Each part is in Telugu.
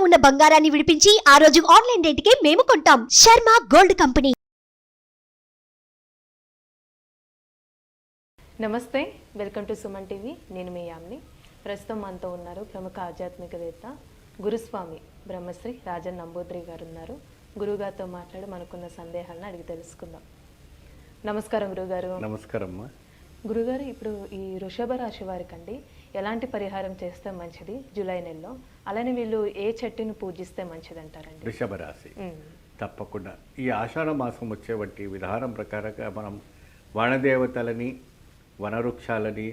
ఉన్న బంగారాన్ని విడిపించి ఆ రోజు ఆన్లైన్ రేటుకే మేము కొంటాం. Sharma gold company. నమస్తే, వెల్కమ్ టు సుమన్ టీవీ. నేను మీ యామ్ని. ప్రస్తుతం మనతో ఉన్నారు ప్రముఖ ఆధ్యాత్మికవేత్త గురుస్వామి బ్రహ్మశ్రీ రాజన్ నంబూద్రి గారు ఉన్నారు. గురుగారితో మాట్లాడి మనకున్న సందేహాలను అడిగి తెలుసుకుందాం. నమస్కారం గురుగారు. నమస్కారం. గురుగారు, ఇప్పుడు ఈ వృషభ రాశి వారికండి ఎలాంటి పరిహారం చేస్తే మంచిది జూలై నెలలో? అలానే వీళ్ళు ఏ చెట్టుని పూజిస్తే మంచిది అంటారండి? వృషభ రాశి తప్పకుండా ఈ ఆషాఢ మాసం వచ్చే వంటి విధానం ప్రకారంగా మనం వనదేవతలని, వనవృక్షాలని,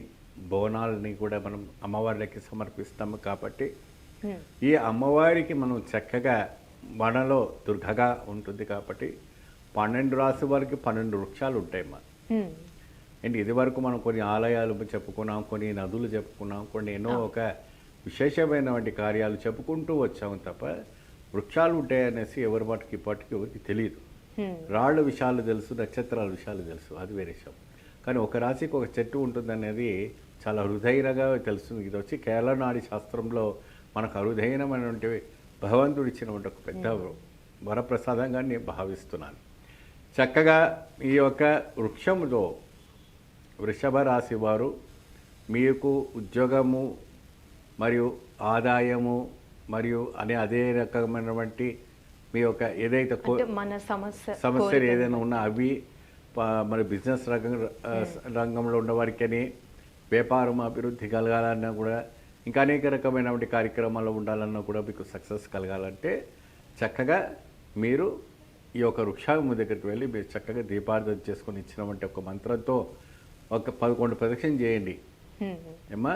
బోనాలని కూడా మనం అమ్మవార్లకి సమర్పిస్తాము. కాబట్టి ఈ అమ్మవారికి మనం చక్కగా వనలో దుర్గగా ఉంటుంది కాబట్టి 12 రాశి వారికి 12 వృక్షాలు ఉంటాయమ్మా. అండ్ ఇది వరకు మనం కొన్ని ఆలయాలు చెప్పుకున్నాం, కొన్ని నదులు చెప్పుకున్నాం, కొన్ని ఎన్నో ఒక విశేషమైనటువంటి కార్యాలు చెప్పుకుంటూ వచ్చాము తప్ప వృక్షాలు ఉంటాయనేసి ఎవరి మటుకు ఇప్పటికీ ఎవరికి తెలియదు. రాళ్ళ విషయాలు తెలుసు, నక్షత్రాల విషయాలు తెలుసు, అది వేరే విషయం. కానీ ఒక రాశికి ఒక చెట్టు ఉంటుందనేది చాలా అరుదైనగా తెలుస్తుంది. ఇది వచ్చి కేరళ నాడి శాస్త్రంలో మనకు అరుదైనమైనటువంటి భగవంతుడు ఇచ్చినటువంటి ఒక పెద్ద వరప్రసాదంగా నేను భావిస్తున్నాను. చక్కగా ఈ యొక్క వృక్షముతో వృషభ రాశి వారు మీకు ఉద్యోగము మరియు ఆదాయము మరియు అదే రకమైనటువంటి మీ యొక్క ఏదైతే సమస్యలు ఏదైనా ఉన్నా అవి మరి బిజినెస్ రంగంలో ఉన్నవారికని వ్యాపారం అభివృద్ధి కలగాలన్నా కూడా ఇంకా అనేక రకమైనటువంటి కార్యక్రమాల్లో ఉండాలన్నా కూడా మీకు సక్సెస్ కలగాలంటే చక్కగా మీరు ఈ యొక్క వృక్షాము దగ్గరికి వెళ్ళి మీరు చక్కగా దీపార్థన చేసుకొని ఇచ్చినామంటే ఒక మంత్రంతో ఒక 11 ప్రదక్షిణ చేయండి ఏమా.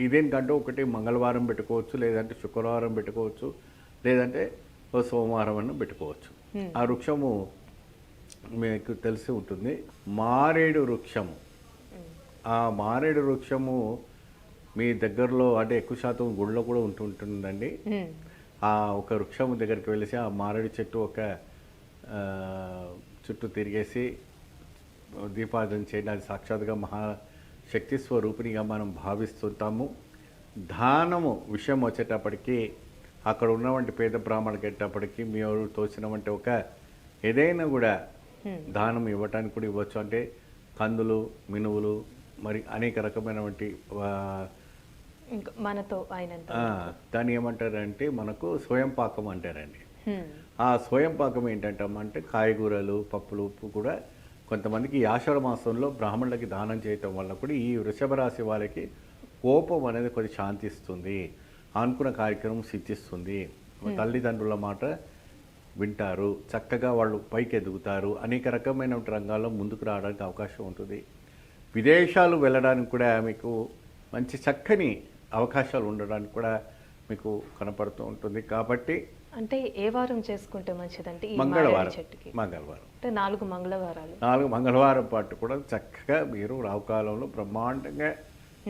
ఇదేంటంటే ఒకటి మంగళవారం పెట్టుకోవచ్చు, లేదంటే శుక్రవారం పెట్టుకోవచ్చు, లేదంటే సోమవారం అన్న పెట్టుకోవచ్చు. ఆ వృక్షము మీకు తెలిసి ఉంటుంది, మారేడు వృక్షము. ఆ మారేడు వృక్షము మీ దగ్గరలో అంటే ఎక్కువ శాతం గుడిలో కూడా ఉంటుందండి. ఆ ఒక వృక్షము దగ్గరికి వెళ్ళేసి ఆ మారేడు చెట్టు ఒక చుట్టూ తిరిగేసి దీపార్థన చేయండి. అది సాక్షాత్గా మహాశక్తి స్వరూపిణిగా మనం భావిస్తుంటాము. దానము విషయం వచ్చేటప్పటికి అక్కడ ఉన్నవంటి పేద బ్రాహ్మణులకి వచ్చేటప్పటికి మీరు తోచినవంటి ఒక ఏదైనా కూడా దానం ఇవ్వటానికి కూడా ఇవ్వచ్చు. అంటే కందులు, మినువులు, మరి అనేక రకమైనటువంటి మనతో దాన్ని ఏమంటారంటే మనకు స్వయం పాకం అంటారండి. ఆ స్వయం పాకం ఏంటంటే కాయగూరలు, పప్పులు, ఉప్పు కూడా కొంతమందికి ఈ ఆషాఢ మాసంలో బ్రాహ్మణులకి దానం చేయటం వల్ల కూడా ఈ వృషభ రాశి వాళ్ళకి కోపం అనేది కొద్ది శాంతిస్తుంది, అనుకున్న కార్యక్రమం సిద్ధిస్తుంది, తల్లిదండ్రుల మాట వింటారు, చక్కగా వాళ్ళు పైకి ఎదుగుతారు, అనేక రకమైన రంగాల్లో ముందుకు రావడానికి అవకాశం ఉంటుంది. విదేశాలు వెళ్ళడానికి కూడా మీకు మంచి చక్కని అవకాశాలు ఉండడానికి కూడా మీకు కనపడుతూ ఉంటుంది. కాబట్టి అంటే ఏ వారం చేసుకుంటే మంచిదంటే మంగళవారం అంటే 4 మంగళవారాలు 4 మంగళవారం పాటు కూడా చక్కగా మీరు రావుకాలంలో బ్రహ్మాండంగా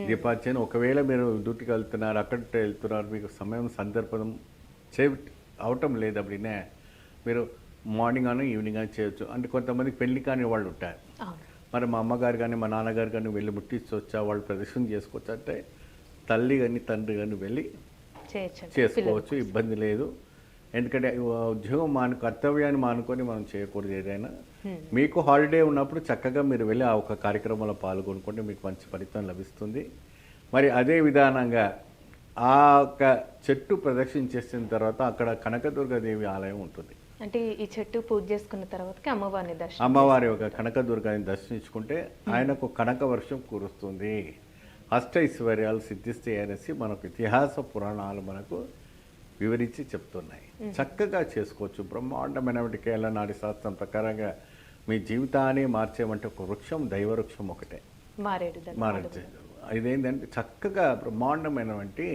దీపార్చన. ఒకవేళ మీరు డ్యూటీకి వెళ్తున్నారు, అక్కడికి వెళ్తున్నారు, మీకు సమయం సందర్భం అవటం లేదు அப்படின்னா మీరు మార్నింగ్ అని ఈవినింగ్ అని చేయొచ్చు. అంటే కొంతమందికి పెళ్లి కాని వాళ్ళు ఉంటారు, మరి మా అమ్మగారు కానీ మా నాన్నగారు కానీ వెళ్ళి ముట్టించవచ్చా, వాళ్ళు ప్రదర్శన చేసుకోవచ్చు అంటే తల్లి కానీ తండ్రి కానీ వెళ్ళి చేసుకోవచ్చు, ఇబ్బంది లేదు. ఎందుకంటే ఉద్యోగం కర్తవ్యాన్ని మానుకొని మనం చేయకూడదు. ఏదైనా మీకు హాలిడే ఉన్నప్పుడు చక్కగా మీరు వెళ్ళి ఆ ఒక కార్యక్రమంలో పాల్గొనుకుంటే మీకు మంచి ఫలితం లభిస్తుంది. మరి అదే విధానంగా ఆ యొక్క చెట్టు ప్రదక్షిణ చేసిన తర్వాత అక్కడ కనకదుర్గాదేవి ఆలయం ఉంటుంది. అంటే ఈ చెట్టు పూజ చేసుకున్న తర్వాత అమ్మవారి యొక్క కనకదుర్గాని దర్శించుకుంటే ఆయనకు కనక వర్షం కురుస్తుంది, అష్టైశ్వర్యాలు సిద్ధిస్తాయి అనేసి మనకు ఇతిహాస పురాణాలు మనకు వివరించి చెప్తున్నాయి. చక్కగా చేసుకోవచ్చు. బ్రహ్మాండమైనటువంటి కేరళ నాడి శాస్త్రం ప్రకారంగా మీ జీవితాన్ని మార్చేమంటే ఒక వృక్షం, దైవవృక్షం ఒకటే మారేడు. ఇదేంటంటే చక్కగా బ్రహ్మాండమైనటువంటి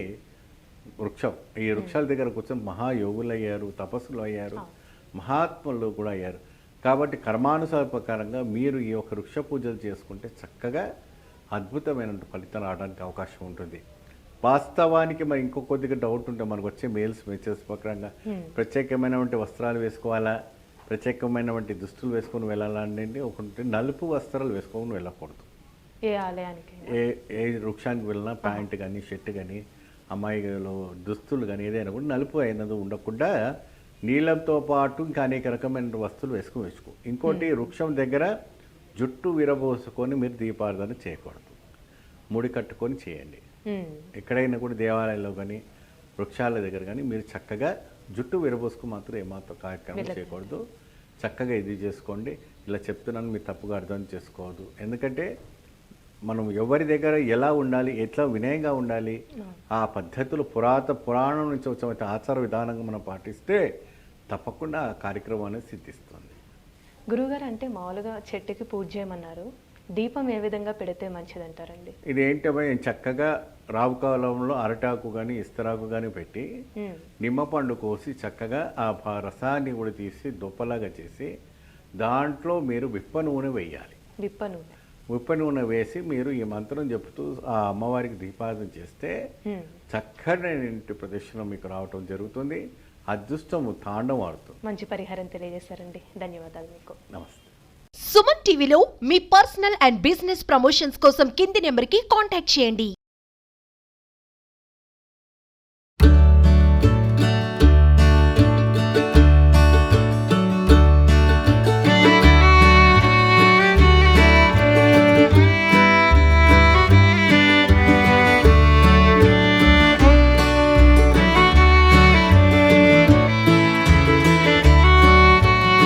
వృక్షం. ఈ వృక్షాల దగ్గర కూర్చొని మహాయోగులు అయ్యారు, తపస్సులు అయ్యారు, మహాత్ములు కూడా అయ్యారు. కాబట్టి కర్మానుసార ప్రకారంగా మీరు ఈ యొక్క వృక్ష పూజలు చేసుకుంటే చక్కగా అద్భుతమైన ఫలితం రావడానికి అవకాశం ఉంటుంది. వాస్తవానికి మరి ఇంకో కొద్దిగా డౌట్ ఉంటే మనకు వచ్చే మెసేజ్ ప్రకారంగా ప్రత్యేకమైనటువంటి వస్త్రాలు వేసుకోవాలా, ప్రత్యేకమైనటువంటి దుస్తులు వేసుకొని వెళ్ళాలంటే ఒకటి నలుపు వస్త్రాలు వేసుకొని వెళ్ళకూడదు. ఏ ఆలయానికి ఏ వృక్షానికి వెళ్ళినా ప్యాంట్ కానీ షర్ట్ కానీ అమ్మాయిలో దుస్తులు కానీ ఏదైనా కూడా నలుపు అయినది ఉండకుండా నీళ్ళంతో పాటు ఇంకా అనేక రకమైన వస్తువులు వేసుకో. ఇంకోటి వృక్షం దగ్గర జుట్టు విరబోసుకొని మీరు దీపారాధన చేయకూడదు, ముడి కట్టుకొని చేయండి. ఎక్కడైనా కూడా దేవాలయాల్లో కానీ వృక్షాల దగ్గర కానీ మీరు చక్కగా జుట్టు విరబోసుకు మాత్రం ఏమాత్రం కార్యక్రమం చేయకూడదు. చక్కగా ఇది చేసుకోండి. ఇలా చెప్తున్నాను, మీరు తప్పుగా అర్థం చేసుకోవద్దు. ఎందుకంటే మనం ఎవరి దగ్గర ఎలా ఉండాలి, ఎట్లా వినయంగా ఉండాలి, ఆ పద్ధతులు పురాణం నుంచి వచ్చిన ఆచార విధానంగా మనం పాటిస్తే తప్పకుండా ఆ కార్యక్రమం అనేది సిద్ధిస్తుంది. గురువుగారు, అంటే మామూలుగా చెట్టుకి పూజ చేయమన్నారు, దీపం ఏ విధంగా పెడితే మంచిదంటారండి? ఇది ఏంటో చక్కగా రావు కాలంలో అరటాకు కానీ ఇస్తరాకు కానీ పెట్టి నిమ్మపండు కోసి చక్కగా ఆ రసాన్ని కూడా తీసి దుప్పలాగా చేసి దాంట్లో మీరు విప్ప నూనె వేయాలి. విప్ప నూనె వేసి మీరు ఈ మంత్రం చెప్తూ ఆ అమ్మవారికి దీపారాధన చేస్తే చక్కని ఇంటి ప్రదర్శన మీకు రావటం జరుగుతుంది. అదృష్టము తాండం ఆడుతుంది. మంచి పరిహారం తెలియజేశారండి. ధన్యవాదాలు మీకు. నమస్తే. సుమన్ టీవీలో మీ పర్సనల్ అండ్ బిజినెస్ ప్రమోషన్స్ కోసం కింది నెంబర్కి కాంటాక్ట్ చేయండి.